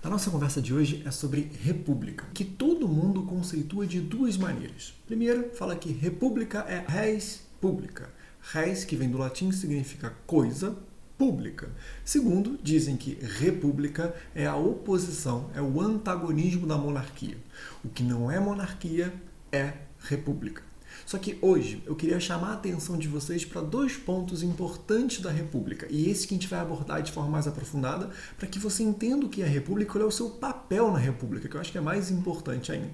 A nossa conversa de hoje é sobre república, que todo mundo conceitua de duas maneiras. Primeiro, fala que república é res publica. Res, que vem do latim, significa coisa pública. Segundo, dizem que república é a oposição, é o antagonismo da monarquia. O que não é monarquia é república. Só que hoje eu queria chamar a atenção de vocês para dois pontos importantes da República, e esse que a gente vai abordar de forma mais aprofundada, para que você entenda o que é a República e qual é o seu papel na República, que eu acho que é mais importante ainda.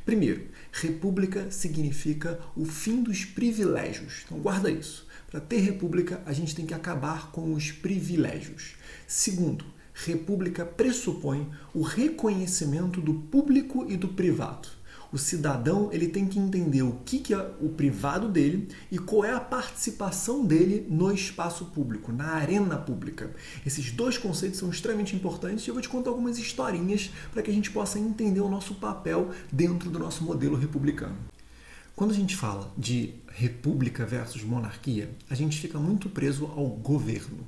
Primeiro, República significa o fim dos privilégios. Então guarda isso. Para ter República, a gente tem que acabar com os privilégios. Segundo, República pressupõe o reconhecimento do público e do privado. O cidadão ele tem que entender o que é o privado dele e qual é a participação dele no espaço público, na arena pública. Esses dois conceitos são extremamente importantes e eu vou te contar algumas historinhas para que a gente possa entender o nosso papel dentro do nosso modelo republicano. Quando a gente fala de república versus monarquia, a gente fica muito preso ao governo.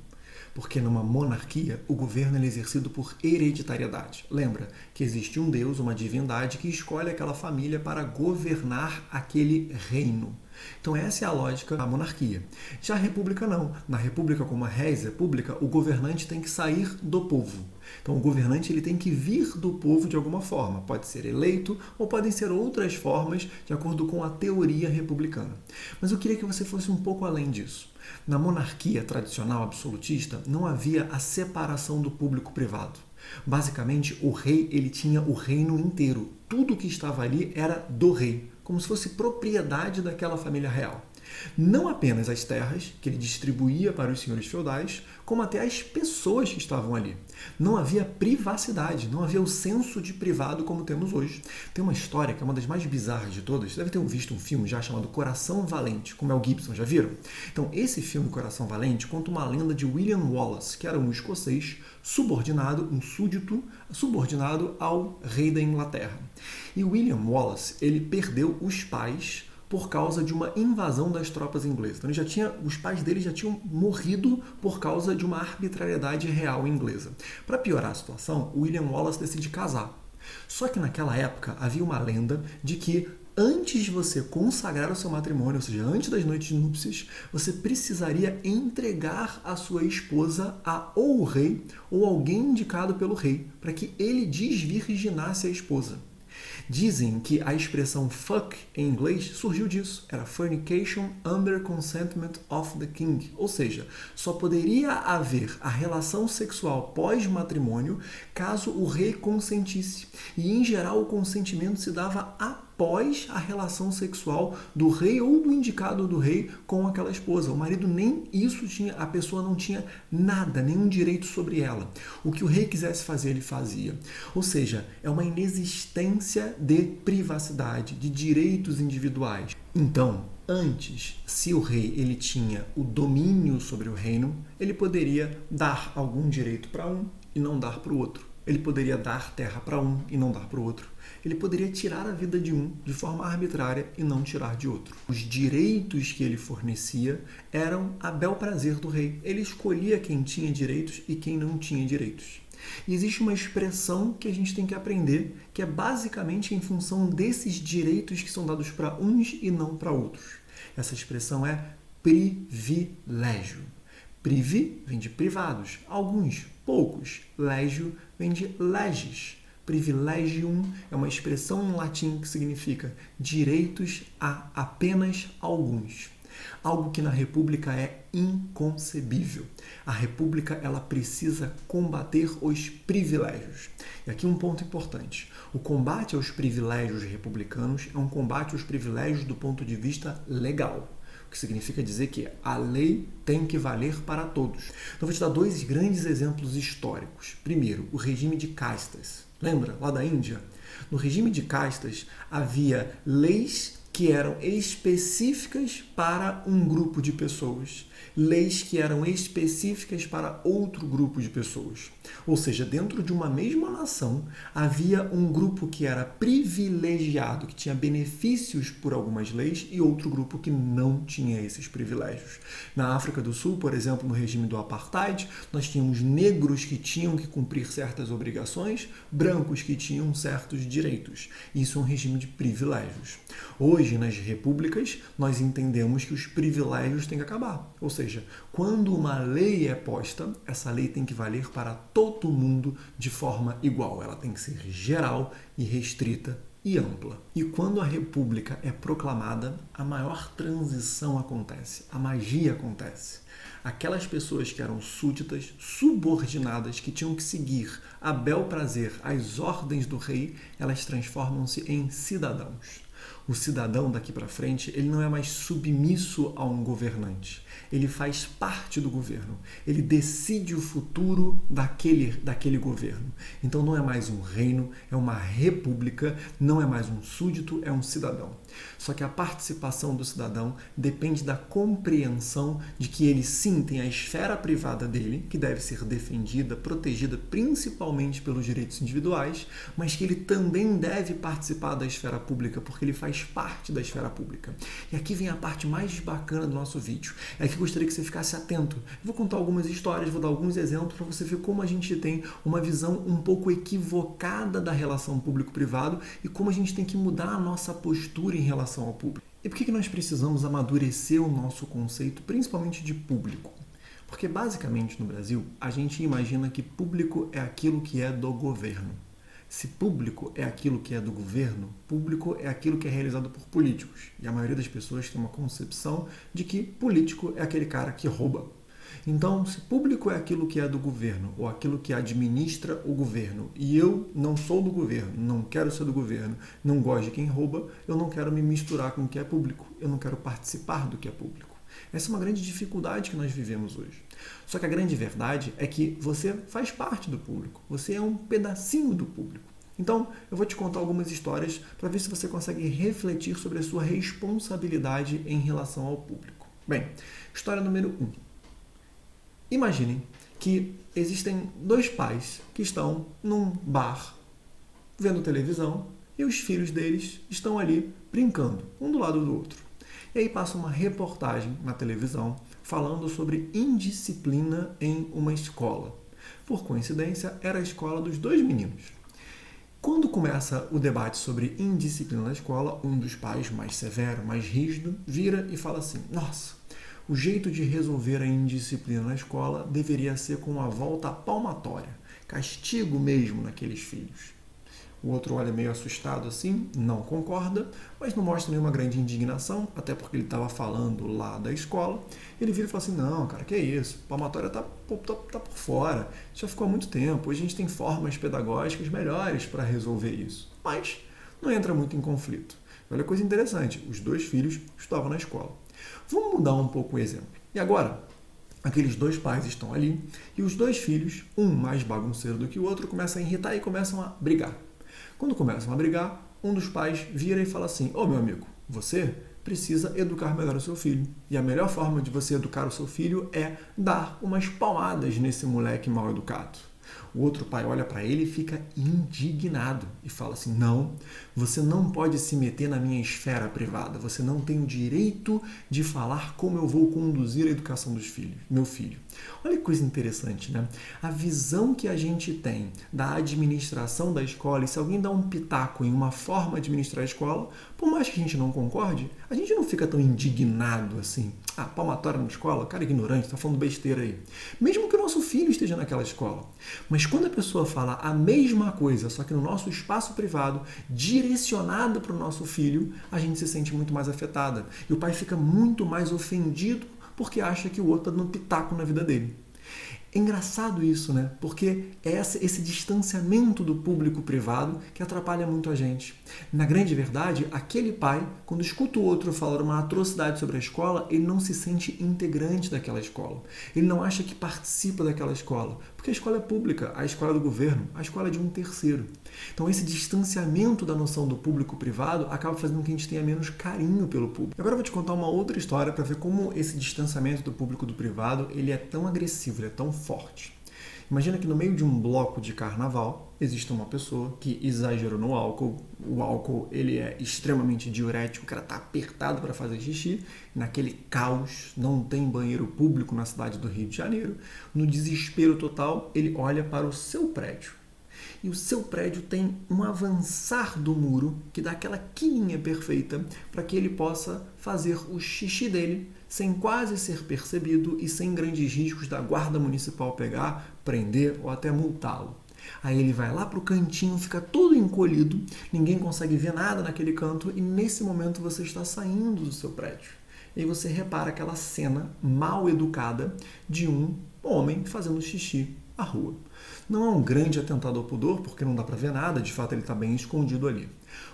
Porque numa monarquia, o governo é exercido por hereditariedade. Lembra que existe um deus, uma divindade, que escolhe aquela família para governar aquele reino. Então essa é a lógica da monarquia. Já a república não. Na república, como a res república, o governante tem que sair do povo. Então o governante ele tem que vir do povo de alguma forma. Pode ser eleito ou podem ser outras formas de acordo com a teoria republicana. Mas eu queria que você fosse um pouco além disso. Na monarquia tradicional absolutista, não havia a separação do público-privado. Basicamente, o rei ele tinha o reino inteiro. Tudo que estava ali era do rei, como se fosse propriedade daquela família real. Não apenas as terras, que ele distribuía para os senhores feudais, como até as pessoas que estavam ali. Não havia privacidade, não havia o senso de privado como temos hoje. Tem uma história que é uma das mais bizarras de todas. Você deve ter visto um filme já chamado Coração Valente, com Mel Gibson, já viram? Então, esse filme Coração Valente conta uma lenda de William Wallace, que era um escocês subordinado, um súdito subordinado ao rei da Inglaterra. E William Wallace, ele perdeu os pais por causa de uma invasão das tropas inglesas. Então, os pais dele já tinham morrido por causa de uma arbitrariedade real inglesa. Para piorar a situação, William Wallace decide casar. Só que naquela época havia uma lenda de que antes de você consagrar o seu matrimônio, ou seja, antes das noites de núpcias, você precisaria entregar a sua esposa a ou o rei ou alguém indicado pelo rei, para que ele desvirginasse a esposa. Dizem que a expressão fuck em inglês surgiu disso. Era fornication under consentment of the king. Ou seja, só poderia haver a relação sexual pós-matrimônio caso o rei consentisse. E, em geral, o consentimento se dava após a relação sexual do rei ou do indicado do rei com aquela esposa. O marido nem isso tinha, a pessoa não tinha nada, nenhum direito sobre ela. O que o rei quisesse fazer, ele fazia. Ou seja, é uma inexistência de privacidade, de direitos individuais. Então, antes, se o rei ele tinha o domínio sobre o reino, ele poderia dar algum direito para um e não dar para o outro. Ele poderia dar terra para um e não dar para o outro. Ele poderia tirar a vida de um de forma arbitrária e não tirar de outro. Os direitos que ele fornecia eram a bel prazer do rei. Ele escolhia quem tinha direitos e quem não tinha direitos. E existe uma expressão que a gente tem que aprender, que é basicamente em função desses direitos que são dados para uns e não para outros. Essa expressão é privilégio. Privi vem de privados, alguns, poucos. Légio vem de leges. Privilegium é uma expressão em latim que significa direitos a apenas alguns. Algo que na República é inconcebível. A República ela precisa combater os privilégios. E aqui um ponto importante. O combate aos privilégios republicanos é um combate aos privilégios do ponto de vista legal. O que significa dizer que a lei tem que valer para todos. Então, vou te dar dois grandes exemplos históricos. Primeiro, o regime de castas. Lembra, lá da Índia? No regime de castas, havia leis que eram específicas para um grupo de pessoas, leis que eram específicas para outro grupo de pessoas. Ou seja, dentro de uma mesma nação, havia um grupo que era privilegiado, que tinha benefícios por algumas leis, e outro grupo que não tinha esses privilégios. Na África do Sul, por exemplo, no regime do apartheid, nós tínhamos negros que tinham que cumprir certas obrigações, brancos que tinham certos direitos. Isso é um regime de privilégios. Hoje, nas repúblicas, nós entendemos que os privilégios têm que acabar. Ou seja, quando uma lei é posta, essa lei tem que valer para todo mundo de forma igual. Ela tem que ser geral e restrita e ampla. E quando a república é proclamada, a maior transição acontece, a magia acontece. Aquelas pessoas que eram súditas, subordinadas, que tinham que seguir a bel prazer as ordens do rei, elas transformam-se em cidadãos. O cidadão daqui para frente, ele não é mais submisso a um governante. Ele faz parte do governo. Ele decide o futuro daquele governo. Então não é mais um reino, é uma república, não é mais um súdito, é um cidadão. Só que a participação do cidadão depende da compreensão de que ele sim tem a esfera privada dele, que deve ser defendida, protegida principalmente pelos direitos individuais, mas que ele também deve participar da esfera pública, porque ele faz parte da esfera pública. E aqui vem a parte mais bacana do nosso vídeo. É que eu gostaria que você ficasse atento. Eu vou contar algumas histórias, vou dar alguns exemplos para você ver como a gente tem uma visão um pouco equivocada da relação público-privado e como a gente tem que mudar a nossa postura em relação ao público. E por que nós precisamos amadurecer o nosso conceito, principalmente de público? Porque basicamente no Brasil, a gente imagina que público é aquilo que é do governo. Se público é aquilo que é do governo, público é aquilo que é realizado por políticos. E a maioria das pessoas tem uma concepção de que político é aquele cara que rouba. Então, se público é aquilo que é do governo, ou aquilo que administra o governo, e eu não sou do governo, não quero ser do governo, não gosto de quem rouba, eu não quero me misturar com o que é público, eu não quero participar do que é público. Essa é uma grande dificuldade que nós vivemos hoje. Só que a grande verdade é que você faz parte do público, você é um pedacinho do público. Então, eu vou te contar algumas histórias para ver se você consegue refletir sobre a sua responsabilidade em relação ao público. Bem, história número 1. Imaginem que existem dois pais que estão num bar vendo televisão e os filhos deles estão ali brincando, um do lado do outro. E aí passa uma reportagem na televisão falando sobre indisciplina em uma escola. Por coincidência, era a escola dos dois meninos. Quando começa o debate sobre indisciplina na escola, um dos pais, mais severo, mais rígido, vira e fala assim: nossa, o jeito de resolver a indisciplina na escola deveria ser com uma volta palmatória, castigo mesmo naqueles filhos. O outro olha meio assustado assim, não concorda, mas não mostra nenhuma grande indignação, até porque ele estava falando lá da escola. Ele vira e fala assim: não, cara, que é isso? Palmatória tá por fora, isso já ficou há muito tempo, hoje a gente tem formas pedagógicas melhores para resolver isso. Mas não entra muito em conflito. Olha que coisa interessante, os dois filhos estavam na escola. Vamos mudar um pouco o exemplo. E agora, aqueles dois pais estão ali e os dois filhos, um mais bagunceiro do que o outro, começam a irritar e começam a brigar. Quando começam a brigar, um dos pais vira e fala assim: ô meu amigo, você precisa educar melhor o seu filho. E a melhor forma de você educar o seu filho é dar umas palmadas nesse moleque mal educado. O outro pai olha para ele e fica indignado e fala assim: não, você não pode se meter na minha esfera privada, você não tem o direito de falar como eu vou conduzir a educação dos filhos, meu filho. Olha que coisa interessante, né? A visão que a gente tem da administração da escola, e se alguém dá um pitaco em uma forma de administrar a escola, por mais que a gente não concorde, a gente não fica tão indignado assim. Ah, palmatória na escola? Cara ignorante, tá falando besteira aí. Mesmo que o nosso filho esteja naquela escola. Mas quando a pessoa fala a mesma coisa, só que no nosso espaço privado, direcionado para o nosso filho, a gente se sente muito mais afetada. E o pai fica muito mais ofendido porque acha que o outro está dando pitaco na vida dele. É engraçado isso, né? Porque é esse distanciamento do público-privado que atrapalha muito a gente. Na grande verdade, aquele pai, quando escuta o outro falar uma atrocidade sobre a escola, ele não se sente integrante daquela escola. Ele não acha que participa daquela escola. Porque Porque a escola é pública, a escola é do governo, a escola é de um terceiro. Então esse distanciamento da noção do público-privado acaba fazendo com que a gente tenha menos carinho pelo público. Agora eu vou te contar uma outra história para ver como esse distanciamento do público do privado ele é tão agressivo, ele é tão forte. Imagina que no meio de um bloco de carnaval existe uma pessoa que exagerou no álcool. O álcool ele é extremamente diurético, o cara está apertado para fazer xixi. Naquele caos, não tem banheiro público na cidade do Rio de Janeiro. No desespero total, ele olha para o seu prédio. E o seu prédio tem um avançar do muro que dá aquela quininha perfeita para que ele possa fazer o xixi dele sem quase ser percebido e sem grandes riscos da guarda municipal pegar, prender ou até multá-lo. Aí ele vai lá para o cantinho, fica todo encolhido, ninguém consegue ver nada naquele canto e nesse momento você está saindo do seu prédio. E aí você repara aquela cena mal educada de um homem fazendo xixi à rua. Não é um grande atentado ao pudor, porque não dá para ver nada, de fato ele está bem escondido ali.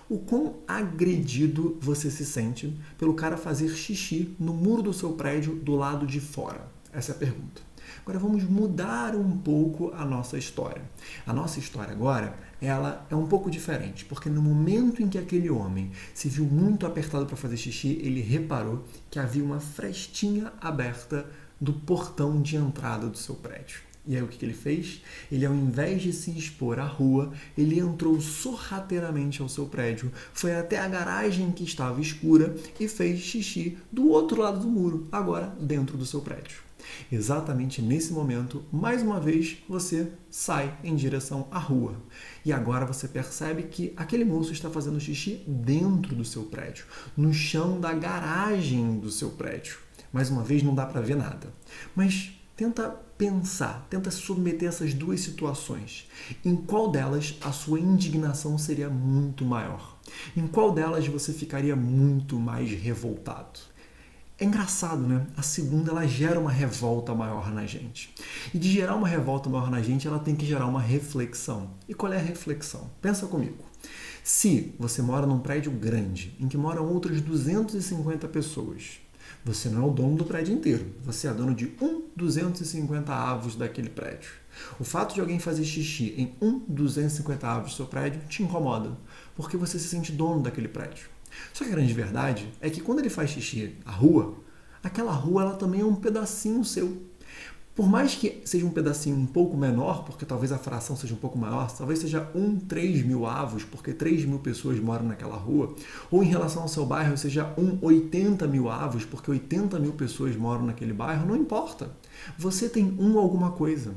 O quão agredido você se sente pelo cara fazer xixi no muro do seu prédio do lado de fora? Essa é a pergunta. Agora vamos mudar um pouco a nossa história. A nossa história agora, ela é um pouco diferente, porque no momento em que aquele homem se viu muito apertado para fazer xixi, ele reparou que havia uma frestinha aberta do portão de entrada do seu prédio. E aí o que ele fez? Ele, ao invés de se expor à rua, ele entrou sorrateiramente ao seu prédio, foi até a garagem que estava escura e fez xixi do outro lado do muro, agora dentro do seu prédio. Exatamente nesse momento, mais uma vez, você sai em direção à rua. E agora você percebe que aquele moço está fazendo xixi dentro do seu prédio, no chão da garagem do seu prédio. Mais uma vez, não dá para ver nada. Mas tenta pensar, tenta submeter essas duas situações. Em qual delas a sua indignação seria muito maior? Em qual delas você ficaria muito mais revoltado? É engraçado, né? A segunda, ela gera uma revolta maior na gente. E de gerar uma revolta maior na gente, ela tem que gerar uma reflexão. E qual é a reflexão? Pensa comigo. Se você mora num prédio grande, em que moram outras 250 pessoas, você não é o dono do prédio inteiro. Você é dono de 250 avos daquele prédio. O fato de alguém fazer xixi em 250 avos do seu prédio te incomoda, porque você se sente dono daquele prédio. Só que a grande verdade é que quando ele faz xixi à rua, aquela rua ela também é um pedacinho seu. Por mais que seja um pedacinho um pouco menor, porque talvez a fração seja um pouco maior, talvez seja 3 mil avos, porque 3 mil pessoas moram naquela rua, ou em relação ao seu bairro seja 80 mil avos, porque 80 mil pessoas moram naquele bairro, não importa. Você tem alguma coisa.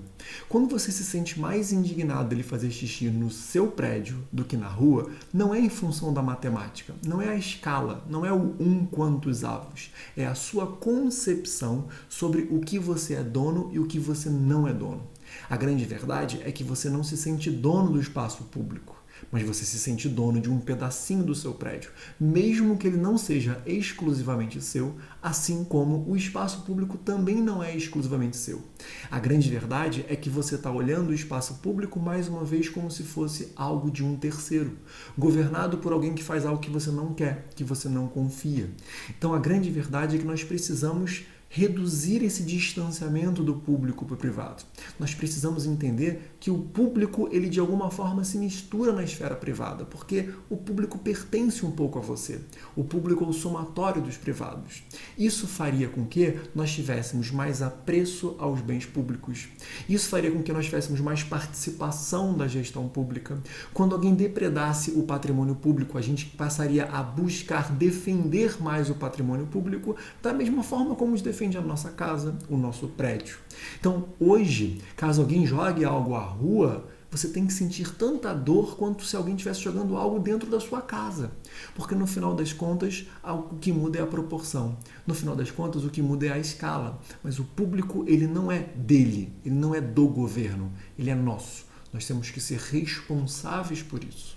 Quando você se sente mais indignado dele fazer xixi no seu prédio do que na rua, não é em função da matemática, não é a escala, não é o quantos avos. É a sua concepção sobre o que você é dono e o que você não é dono. A grande verdade é que você não se sente dono do espaço público, mas você se sente dono de um pedacinho do seu prédio, mesmo que ele não seja exclusivamente seu, assim como o espaço público também não é exclusivamente seu. A grande verdade é que você está olhando o espaço público mais uma vez como se fosse algo de um terceiro, governado por alguém que faz algo que você não quer, que você não confia. Então a grande verdade é que nós precisamos reduzir esse distanciamento do público para o privado. Nós precisamos entender que o público, ele de alguma forma se mistura na esfera privada, porque o público pertence um pouco a você. O público é o somatório dos privados. Isso faria com que nós tivéssemos mais apreço aos bens públicos. Isso faria com que nós tivéssemos mais participação da gestão pública. Quando alguém depredasse o patrimônio público, a gente passaria a buscar defender mais o patrimônio público da mesma forma como os defende a nossa casa, o nosso prédio. Então, hoje, caso alguém jogue algo à rua, você tem que sentir tanta dor quanto se alguém estivesse jogando algo dentro da sua casa. Porque no final das contas, o que muda é a proporção. No final das contas, o que muda é a escala. Mas o público, ele não é dele, ele não é do governo, ele é nosso. Nós temos que ser responsáveis por isso.